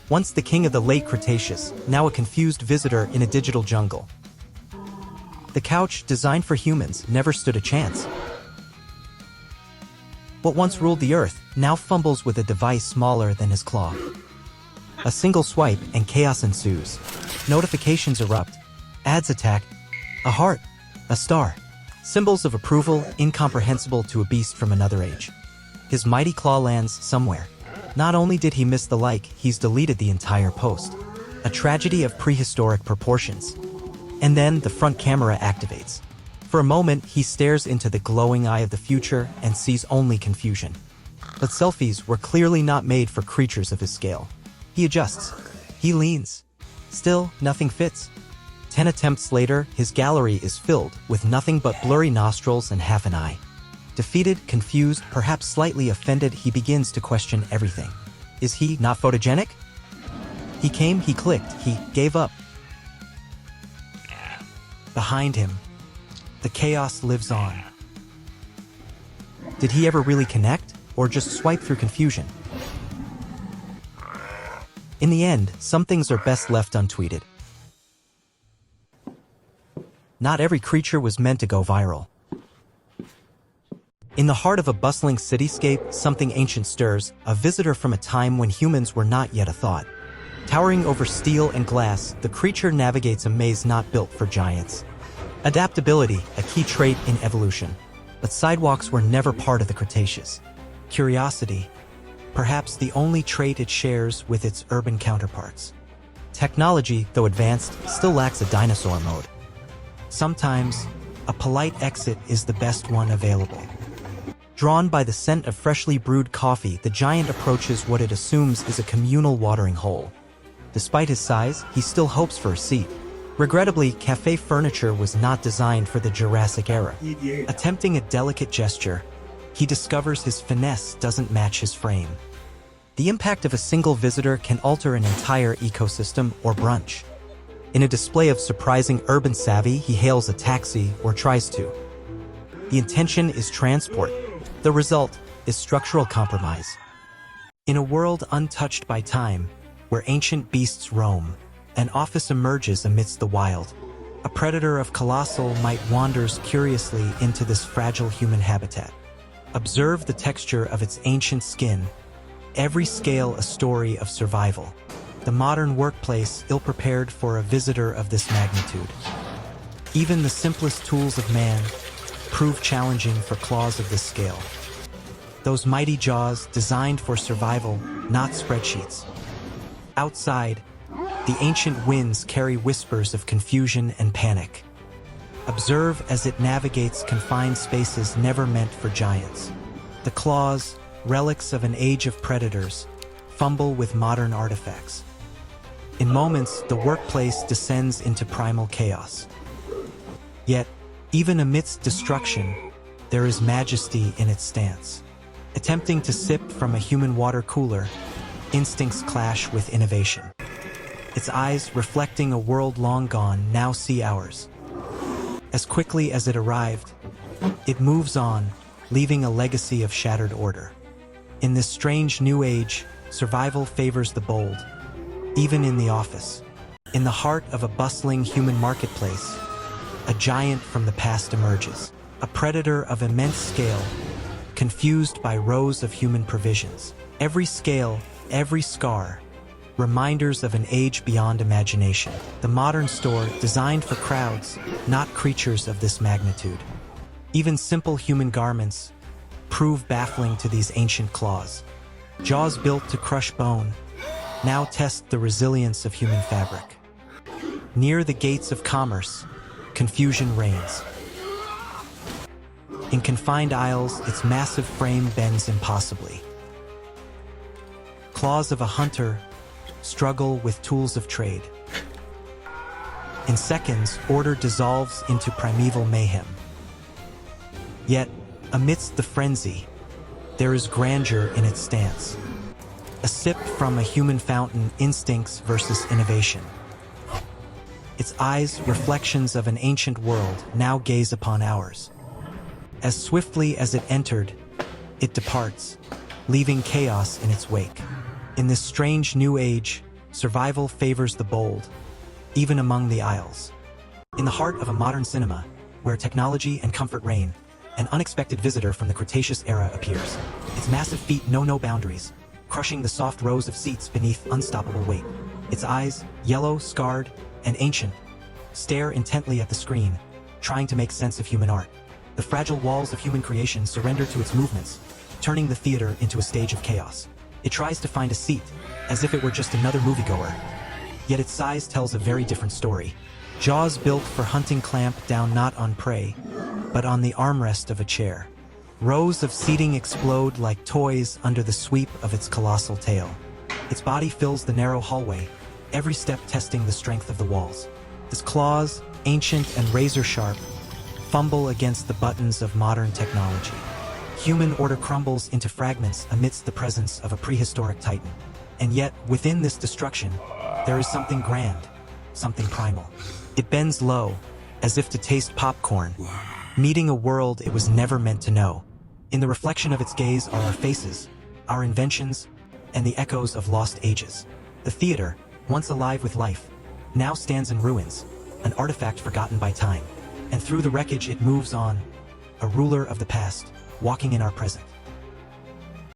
Once the king of the late Cretaceous, now a confused visitor in a digital jungle. The couch, designed for humans, never stood a chance. What once ruled the earth, now fumbles with a device smaller than his claw. A single swipe and chaos ensues. Notifications erupt. Ads attack. A heart. A star. Symbols of approval, incomprehensible to a beast from another age. His mighty claw lands somewhere. Not only did he miss the like, he's deleted the entire post. A tragedy of prehistoric proportions. And then the front camera activates. For a moment, he stares into the glowing eye of the future and sees only confusion. But selfies were clearly not made for creatures of his scale. He adjusts. He leans. Still, nothing fits. 10 attempts later, his gallery is filled with nothing but blurry nostrils and half an eye. Defeated, confused, perhaps slightly offended, he begins to question everything. Is he not photogenic? He came, he clicked, he gave up. Behind him, the chaos lives on. Did he ever really connect, or just swipe through confusion? In the end, some things are best left untweeted. Not every creature was meant to go viral. In the heart of a bustling cityscape, something ancient stirs, a visitor from a time when humans were not yet a thought. Towering over steel and glass, the creature navigates a maze not built for giants. Adaptability, a key trait in evolution. But sidewalks were never part of the Cretaceous. Curiosity, perhaps the only trait it shares with its urban counterparts. Technology, though advanced, still lacks a dinosaur mode. Sometimes, a polite exit is the best one available. Drawn by the scent of freshly brewed coffee, the giant approaches what it assumes is a communal watering hole. Despite his size, he still hopes for a seat. Regrettably, cafe furniture was not designed for the Jurassic era. Attempting a delicate gesture, he discovers his finesse doesn't match his frame. The impact of a single visitor can alter an entire ecosystem or brunch. In a display of surprising urban savvy, he hails a taxi or tries to. The intention is transport. The result is structural compromise. In a world untouched by time, where ancient beasts roam, an Opis emerges amidst the wild. A predator of colossal might wanders curiously into this fragile human habitat. Observe the texture of its ancient skin. Every scale a story of survival. The modern workplace ill-prepared for a visitor of this magnitude. Even the simplest tools of man prove challenging for claws of this scale. Those mighty jaws designed for survival, not spreadsheets. Outside, the ancient winds carry whispers of confusion and panic. Observe as it navigates confined spaces never meant for giants. The claws, relics of an age of predators, fumble with modern artifacts. In moments, the workplace descends into primal chaos. Yet, even amidst destruction, there is majesty in its stance. Attempting to sip from a human water cooler, instincts clash with innovation. Its eyes, reflecting a world long gone, now see ours. As quickly as it arrived, it moves on, leaving a legacy of shattered order. In this strange new age, survival favors the bold, even in the office. In the heart of a bustling human marketplace, a giant from the past emerges, a predator of immense scale, confused by rows of human provisions. Every scale, every scar, reminders of an age beyond imagination. The modern store, designed for crowds, not creatures of this magnitude. Even simple human garments prove baffling to these ancient claws. Jaws built to crush bone, now test the resilience of human fabric. Near the gates of commerce, confusion reigns. In confined aisles, its massive frame bends impossibly. Claws of a hunter struggle with tools of trade. In seconds, order dissolves into primeval mayhem. Yet, amidst the frenzy, there is grandeur in its stance. A sip from a human fountain, instincts versus innovation. Its eyes, reflections of an ancient world, now gaze upon ours. As swiftly as it entered, it departs, leaving chaos in its wake. In this strange new age, Survival favors the bold, even among the Isles. In the heart of a modern cinema, where technology and comfort reign, an unexpected visitor from the Cretaceous era appears. Its massive feet know no boundaries, crushing the soft rows of seats beneath unstoppable weight. Its eyes, yellow, scarred, and ancient, stare intently at the screen, trying to make sense of human art. The fragile walls of human creation surrender to its movements, turning the theater into a stage of chaos. It tries to find a seat, as if it were just another moviegoer. Yet its size tells a very different story. Jaws built for hunting clamp down not on prey, but on the armrest of a chair. Rows of seating explode like toys under the sweep of its colossal tail. Its body fills the narrow hallway, every step testing the strength of the walls. Its claws, ancient and razor-sharp, fumble against the buttons of modern technology. Human order crumbles into fragments amidst the presence of a prehistoric titan. And yet, within this destruction, there is something grand, something primal. It bends low, as if to taste popcorn, meeting a world it was never meant to know. In the reflection of its gaze are our faces, our inventions, and the echoes of lost ages. The theater, once alive with life, now stands in ruins, an artifact forgotten by time. And through the wreckage it moves on, a ruler of the past, walking in our present.